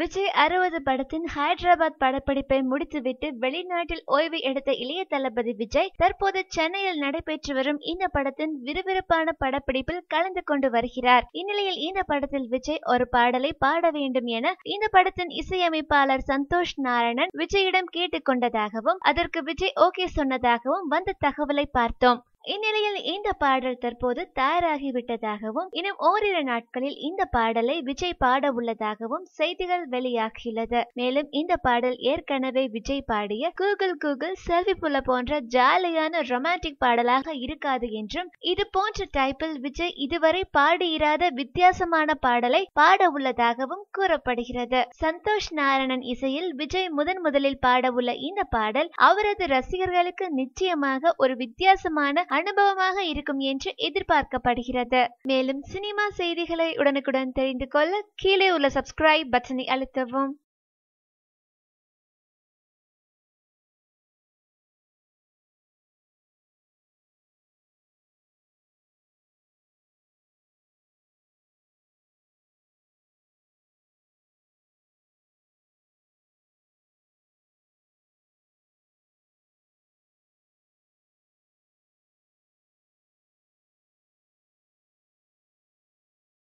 விஜய் 60 படத்தின் ஹைதராபாத் படப்பிடிப்பை முடித்துவிட்டு வெளிநாட்டில் ஓய்வு எடுத்த இளைய தளபதி விஜய் தற்போது சென்னையில் நடைபெற்று வரும் இந்த படத்தின் விறுவிறுப்பான படப்பிடிப்பில் கலந்து கொண்டு வருகிறார். இந்நிலையில் இந்த படத்தில் விஜய் ஒரு பாடலை பாட வேண்டும் என இந்த படத்தின் இசையமைப்பாளர் சந்தோஷ் நாராயணன் விஜயிடம் கேட்டுக்கொண்டதாகவும் அதற்கு விஜய் ஓகே சொன்னதாகவும் வந்த தகவலை பார்த்தோம். இந்நிலையில் இந்த பாடல் தற்போது தயாராகிவிட்டதாகவும் இன்னும் ஓரிரு நாட்களில் இந்த பாடலை விஜய் பாட உள்ளதாகவும் செய்திகள் வெளியாகியுள்ளது. மேலும் இந்த பாடல் ஏற்கனவே விஜய் பாடிய கூகுள் கூகுள் செல்வி புல போன்ற ஜாலியான ரொமான்டிக் பாடலாக இருக்காது என்றும் இது போன்ற டைப்பில் விஜய் இதுவரை பாடியிராத வித்தியாசமான பாடலை பாட உள்ளதாகவும் கூறப்படுகிறது. சந்தோஷ் நாராயணன் இசையில் விஜய் முதலில் பாட உள்ள இந்த பாடல் அவரது ரசிகர்களுக்கு நிச்சயமாக ஒரு வித்தியாசமான அனுபவமாக இருக்கும் என்று எதிர்பார்க்கப்படுகிறது. மேலும் சினிமா செய்திகளை உடனுக்குடன் தெரிந்து கொள்ள கீழே உள்ள சப்ஸ்கிரைப் பட்டனை அழுத்தவும்.